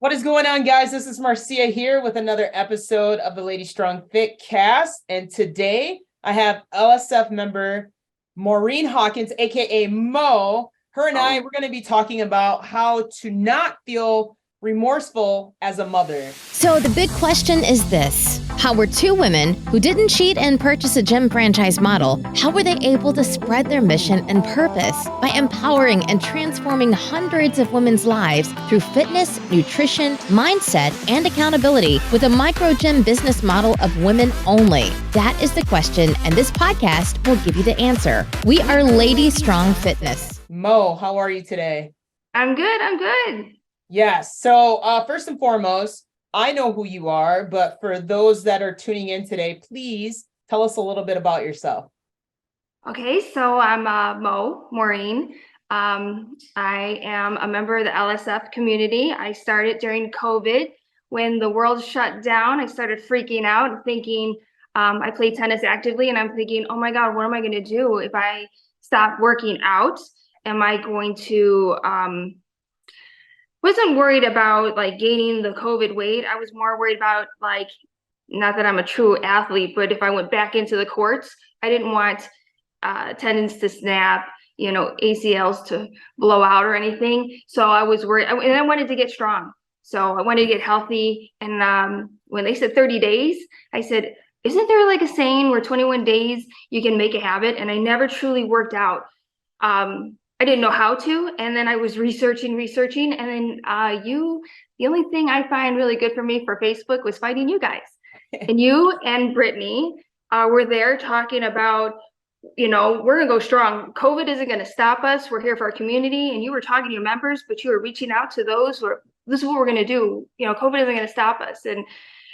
What is going on, guys? This is Marcia here with another episode of the Lady Strong Fit Cast. And today I have LSF member Maureen Hawkins, aka Mo. Her and I, we're going to be talking about how to not feel remorseful as a mother. So the big question is this: how were two women who didn't cheat and purchase a gym franchise model, how were they able to spread their mission and purpose by empowering and transforming hundreds of women's lives through fitness, nutrition, mindset, and accountability with a micro gym business model of women only? That is the question, and this podcast will give you the answer. We are Lady Strong Fitness. Mo, how are you today? I'm good. Yes. So first and foremost, I know who you are, but for those that are tuning in today, please tell us a little bit about yourself. Okay, so I'm Maureen. I am a member of the LSF community. I started during COVID when the world shut down. I started freaking out and thinking, I play tennis actively, and I'm thinking, oh my God, what am I going to do if I stop working out? Am I going to wasn't worried about like gaining the COVID weight. I was more worried about like, not that I'm a true athlete, but if I went back into the courts, I didn't want tendons to snap, ACLs to blow out or anything. So I was worried, and I wanted to get strong. So I wanted to get healthy. And when they said 30 days, I said, isn't there like a saying where 21 days you can make a habit? And I never truly worked out. I didn't know how to, and then I was researching, and then the only thing I find really good for me for Facebook was finding you guys. And you and Brittany were there talking about, we're gonna go strong. COVID isn't gonna stop us. We're here for our community. And you were talking to your members, but you were reaching out to those who are, this is what we're gonna do. COVID isn't gonna stop us. And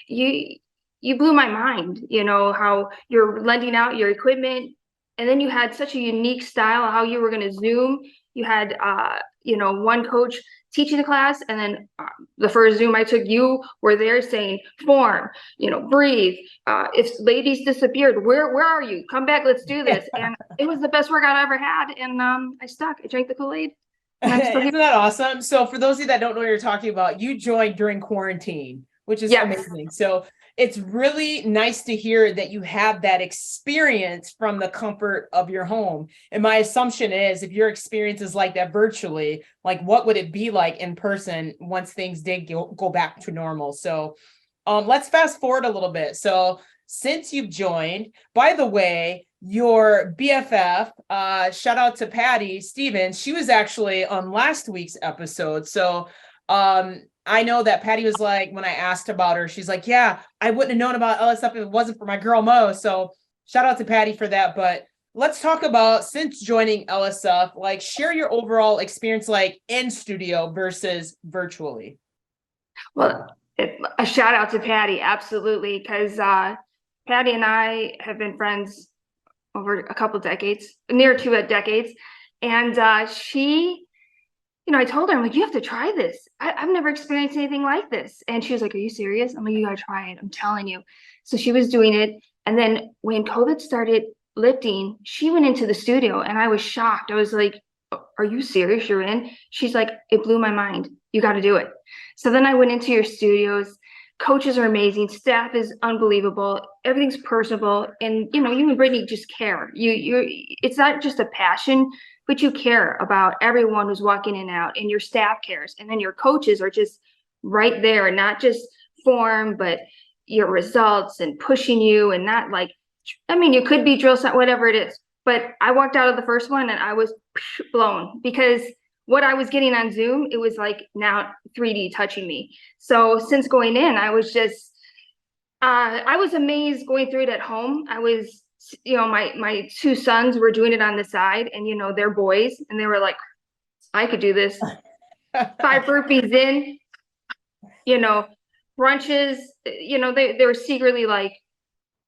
you blew my mind, how you're lending out your equipment. And then you had such a unique style of how you were going to Zoom. You had, one coach teaching the class, and then the first Zoom I took, you were there saying, form, breathe. If ladies disappeared, where are you? Come back, let's do this. And it was the best workout I ever had. And I stuck. I drank the Kool-Aid. Isn't that awesome? So for those of you that don't know what you're talking about, you joined during quarantine, which is amazing. So it's really nice to hear that you have that experience from the comfort of your home. And my assumption is, if your experience is like that virtually, like what would it be like in person once things did go back to normal? So let's fast forward a little bit. So since you've joined, by the way, your BFF, shout out to Patty Stevens, she was actually on last week's episode. So I know that Patty was like, when I asked about her, she's like, yeah, I wouldn't have known about LSF if it wasn't for my girl Mo. So shout out to Patty for that. But let's talk about, since joining LSF, like share your overall experience, like in studio versus virtually. Well, a shout out to Patty, absolutely, because Patty and I have been friends over a couple decades, near 2 decades, and she. I told her, I'm like, you have to try this. I've never experienced anything like this. And she was like, are you serious? I'm like, you gotta try it. I'm telling you. So she was doing it. And then when COVID started lifting, she went into the studio and I was shocked. I was like, are you serious? You're in? She's like, it blew my mind. You got to do it. So then I went into your studios. Coaches are amazing. Staff is unbelievable. Everything's personable. And, you and Brittany just care. It's not just a passion, but you care about everyone who's walking in and out, and your staff cares. And then your coaches are just right there, not just form, but your results and pushing you, and not like, you could be drill set, whatever it is. But I walked out of the first one and I was blown, because what I was getting on Zoom, it was like now 3D touching me. So since going in, I was just, I was amazed going through it at home. I was, my two sons were doing it on the side, and they're boys, and they were like, I could do this. 5 burpees in, brunches, they were secretly like,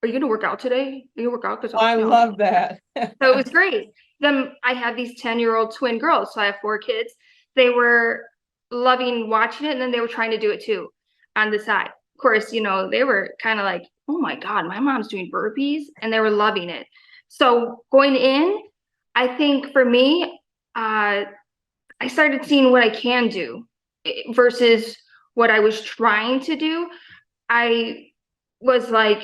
are you going to work out today? Are you work out? I love that. So it was great. Then I have these 10-year-old twin girls. So I have 4 kids. They were loving watching it. And then they were trying to do it too on the side. Of course, they were kind of like, oh my God, my mom's doing burpees, and they were loving it. So going in, I think for me, I started seeing what I can do versus what I was trying to do, I was like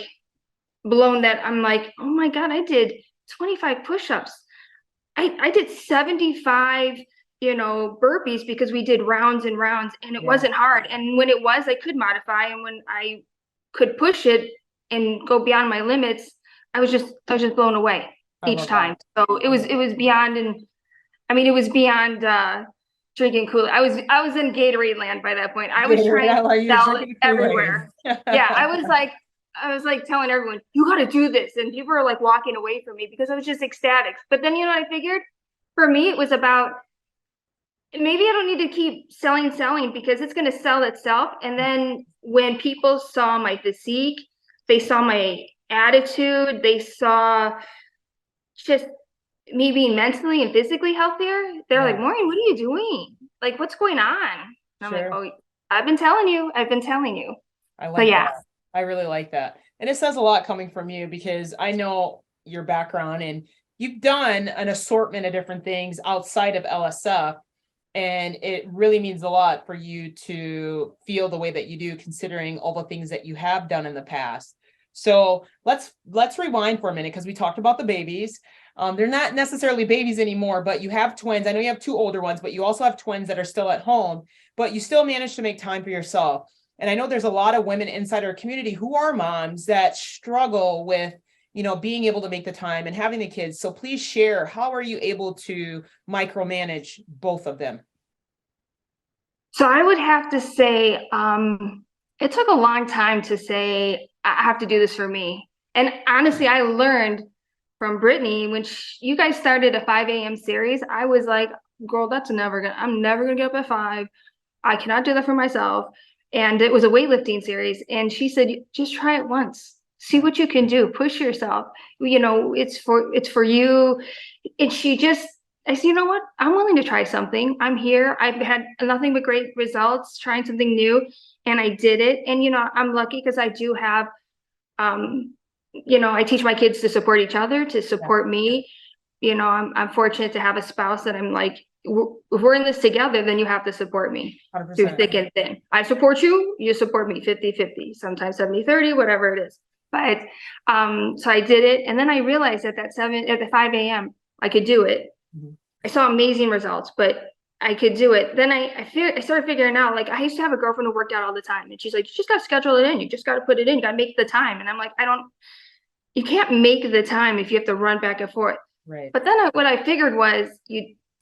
blown that I'm like, oh my God, I did 25 push-ups. I did 75, burpees because we did rounds and rounds, and it wasn't hard. And when it was, I could modify. And when I could push it and go beyond my limits, I was just blown away each time. So it was beyond, and I mean, it was beyond drinking Kool-Aid. I was in Gatorade land by that point. I was trying to sell it everywhere. Yeah, I was like telling everyone, you got to do this. And people were like walking away from me because I was just ecstatic. But then, I figured for me, it was about, maybe I don't need to keep selling because it's going to sell itself. And then when people saw my physique, they saw my attitude, they saw just me being mentally and physically healthier. They're like, Maureen, what are you doing? Like, what's going on? And I'm like, oh, I've been telling you. I like that. I really like that. And it says a lot coming from you, because I know your background and you've done an assortment of different things outside of LSF. And it really means a lot for you to feel the way that you do, considering all the things that you have done in the past. So let's rewind for a minute, because we talked about the babies. They're not necessarily babies anymore, but you have twins. I know you have 2 older ones, but you also have twins that are still at home, but you still manage to make time for yourself. And I know there's a lot of women inside our community who are moms that struggle with, being able to make the time and having the kids. So please share, how are you able to micromanage both of them? So I would have to say, it took a long time to say, I have to do this for me. And honestly, I learned from Brittany when you guys started a 5 a.m. series. I was like, girl, I'm never gonna get up at 5. I cannot do that for myself. And it was a weightlifting series. And she said, just try it once. See what you can do. Push yourself. It's for you. And I said, you know what? I'm willing to try something. I'm here. I've had nothing but great results trying something new. And I did it. And, I'm lucky because I do have, I teach my kids to support each other, to support me. I'm fortunate to have a spouse that I'm like, if we're in this together, then you have to support me 100%. Through thick and thin. I support you, you support me 50-50, sometimes 70-30, whatever it is. But so I did it. And then I realized at the 5 a.m. I could do it. Mm-hmm. I saw amazing results, but I could do it. Then I started figuring out, like, I used to have a girlfriend who worked out all the time. And she's like, you just got to schedule it in. You just got to put it in. You got to make the time. And I'm like, you can't make the time if you have to run back and forth. Right. But then what I figured was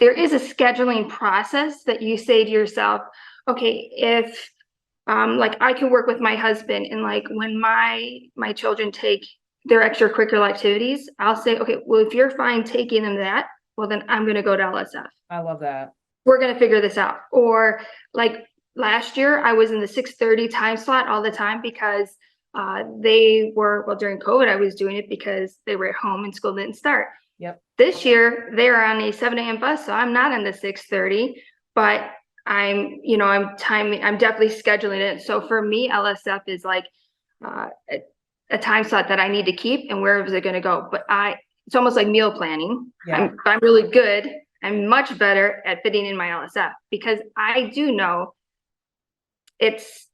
there is a scheduling process that you say to yourself, okay, if like I can work with my husband, and like when my children take their extracurricular activities, I'll say, okay, well, if you're fine taking them that, well, then I'm going to go to LSF. I love that. We're going to figure this out. Or like last year, I was in the 6:30 time slot all the time because during COVID, I was doing it because they were at home and school didn't start. Yep. This year they're on a 7 a.m. bus, so I'm not on the 6:30, but I'm definitely scheduling it. So for me, LSF is like a time slot that I need to keep, and where is it going to go? But it's almost like meal planning. Yeah. I'm really good. I'm much better at fitting in my LSF because I do know it's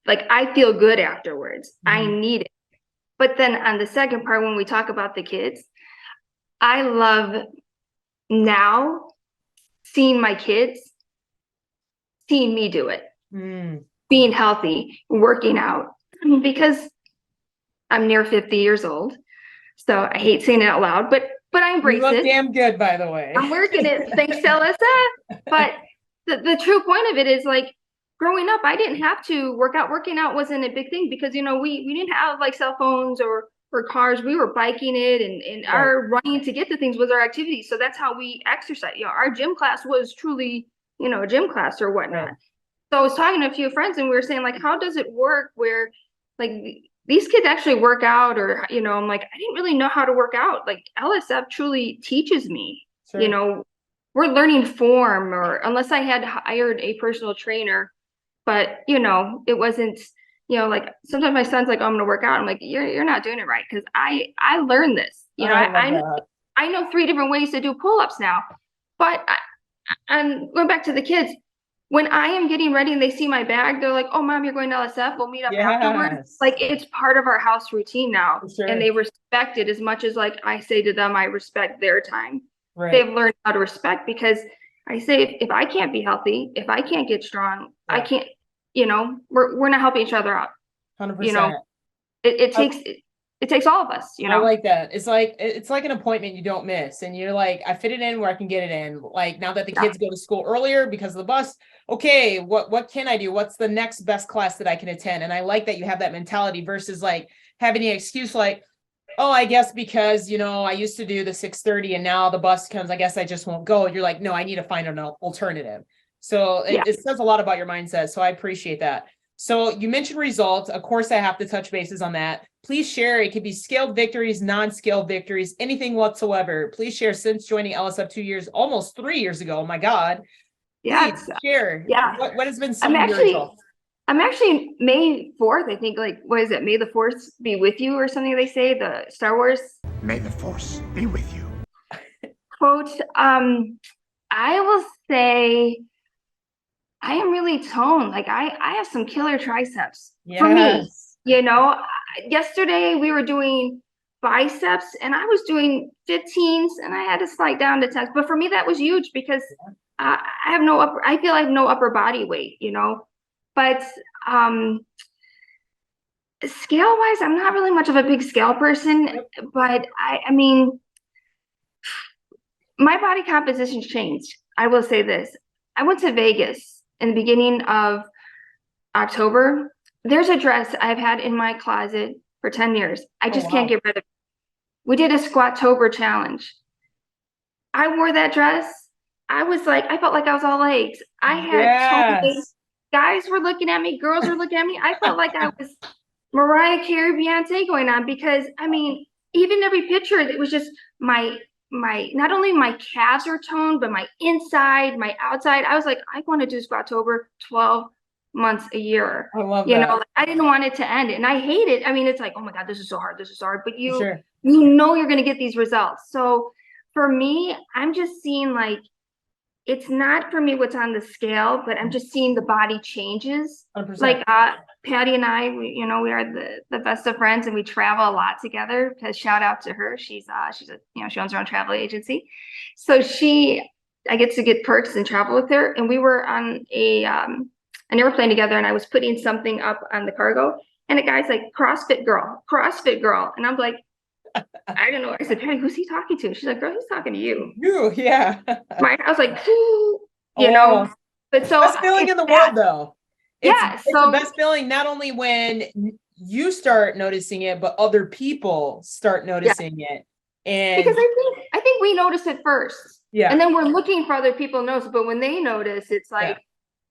like I feel good afterwards. Mm-hmm. I need it. But then on the second part, when we talk about the kids, I love now seeing my kids, seeing me do it, being healthy, working out, because I'm near 50 years old. So I hate saying it out loud, but I embrace it. You look damn good, by the way. I'm working it, thanks to LSF. But the true point of it is, like, growing up, I didn't have to work out. Working out wasn't a big thing because, we didn't have like cell phones or cars. We were biking it, and right. Our running to get to things was our activity. So that's how we exercise. Our gym class was truly, a gym class or whatnot. Right. So I was talking to a few friends, and we were saying, like, how does it work where, like, these kids actually work out? Or, I'm like, I didn't really know how to work out. Like, LSF truly teaches me. Sure. We're learning form, or unless I had hired a personal trainer. But, it wasn't, like, sometimes my son's like, oh, I'm going to work out. I'm like, you're not doing it right. Because I learned this, I know 3 different ways to do pull-ups now. But I'm going back to the kids. when I am getting ready and they see my bag, they're like, "Oh, mom, you're going to LSF. We'll meet up afterwards." Yes. Like it's part of our house routine now, For sure. and they respect it as much as like I say to them, I respect their time. Right. They've learned how to respect because I say if I can't be healthy, if I can't get strong, I can't. We're not helping each other out. 100%. It takes all of us. I like that. It's like an appointment you don't miss, and you're like, I fit it in where I can get it in. Like now that the kids go to school earlier because of the bus, okay, what can I do? What's the next best class that I can attend? And I like that you have that mentality versus like having an excuse like, oh, I guess because I used to do the 6:30 and now the bus comes, I guess I just won't go. You're like, no, I need to find an alternative. So it says a lot about your mindset. So I appreciate that. So you mentioned results. Of course, I have to touch bases on that. Please share. It could be scaled victories, non-scaled victories, anything whatsoever. Please share since joining LSF 2 years, almost 3 years ago. Oh my God. Please share. Yeah. What has been some of your results? I'm actually May 4th. I think what is it? May the Force be with you or something they say, the Star Wars. May the Force be with you. Quote, I will say I am really toned. Like I have some killer triceps for me. Yesterday we were doing biceps and I was doing 15s and I had to slide down to 10s. But for me, that was huge because I feel I have no upper body weight, but scale wise, I'm not really much of a big scale person, but I mean, my body composition's changed. I will say this. I went to Vegas in the beginning of October. There's a dress I've had in my closet for 10 years. I just can't get rid of it. We did a Squattober challenge. I wore that dress. I felt like I was all legs. I had guys were looking at me, girls were looking at me. I felt like I was Mariah Carey, Beyonce going on because I mean, even every picture, it was just my not only my calves are toned, but my inside, my outside. I was like, I want to do Squattober 12 months a year. I love that. I didn't want it to end, and I hate it. I mean, it's like, oh my God, this is so hard. This is hard, but you're going to get these results. So for me, I'm just seeing like, it's not for me what's on the scale, but I'm just seeing the body changes. 100%. Like Patty and I, we are the best of friends and we travel a lot together because shout out to her. She owns her own travel agency. So I get to get perks and travel with her. And we were on an airplane together and I was putting something up on the cargo and a guy's like, CrossFit girl. And I'm like, I don't know. I said, Patty, who's he talking to? She's like, girl, he's talking to you. You, yeah. I was like, but so best feeling in the world though. It's the best feeling, not only when you start noticing it, but other people start noticing it. And because I think we notice it first. Yeah. And then we're looking for other people to notice. But when they notice, it's like,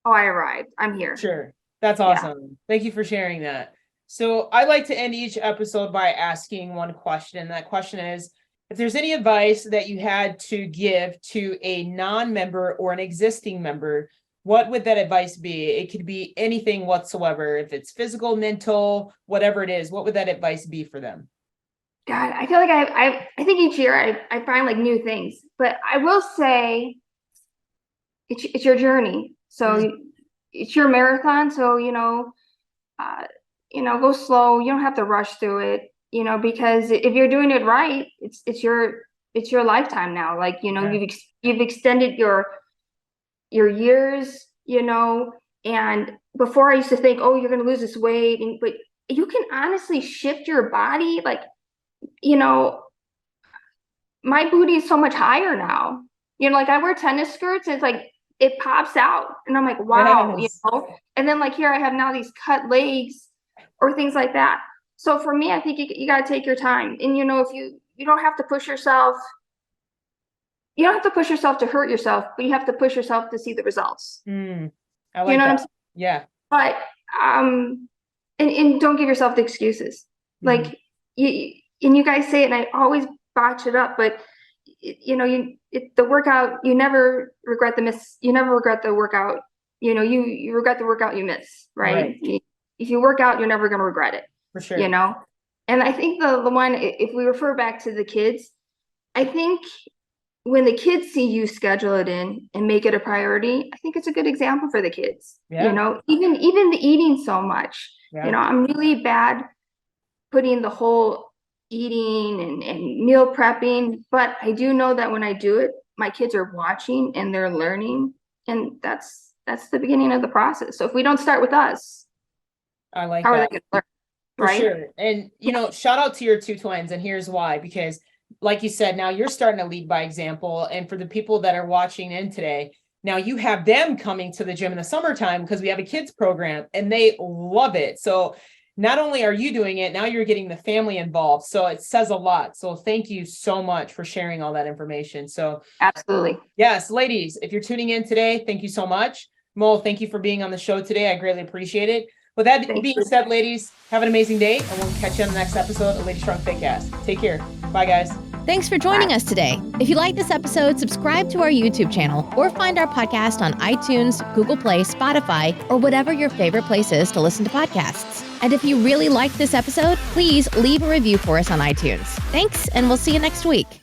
oh, I arrived. I'm here. Sure. That's awesome. Yeah. Thank you for sharing that. So I like to end each episode by asking one question. That question is, if there's any advice that you had to give to a non-member or an existing member, what would that advice be? It could be anything whatsoever. If it's physical, mental, whatever it is, what would that advice be for them? God, I feel like I think each year I find like new things, but I will say it's your journey. So it's your marathon. So, go slow. You don't have to rush through it, because if you're doing it right, it's your lifetime now. Like, you've extended your years, and before I used to think, oh, you're going to lose this weight. But you can honestly shift your body. Like, my booty is so much higher now, like I wear tennis skirts and it's like, it pops out and I'm like, wow, and then like here I have now these cut legs or things like that. So for me, I think you got to take your time. And, if you don't have to push yourself, you don't have to push yourself to hurt yourself, but you have to push yourself to see the results. I like what I'm saying? Yeah. But, and don't give yourself the excuses. Like you guys say it and I always botch it up, but the workout, you never regret you never regret the workout. You regret the workout you miss, right? If you work out, you're never going to regret it. For sure. And I think the one, if we refer back to the kids, I think when the kids see you schedule it in and make it a priority, I think it's a good example for the kids. Yeah. You know, even the eating so much. Yeah. You know, I'm really bad putting the whole eating and meal prepping, but I do know that when I do it, my kids are watching and they're learning, and that's the beginning of the process. So if we don't start with us, I like how are that. they going to learn? For Right? sure. And, you know, shout out to your two twins. And here's why, because like you said, now you're starting to lead by example. And for the people that are watching in today, now you have them coming to the gym in the summertime because we have a kids program and they love it. So not only are you doing it, now you're getting the family involved. So it says a lot. So thank you so much for sharing all that information. So Absolutely. yes, ladies, if you're tuning in today, thank you so much. Mo, thank you for being on the show today. I greatly appreciate it. With that being said, ladies, have an amazing day, and we'll catch you on the next episode of Lady Strong Fitcast. Take care. Bye, guys. Thanks for joining us today. If you like this episode, subscribe to our YouTube channel or find our podcast on iTunes, Google Play, Spotify, or whatever your favorite place is to listen to podcasts. And if you really liked this episode, please leave a review for us on iTunes. Thanks, and we'll see you next week.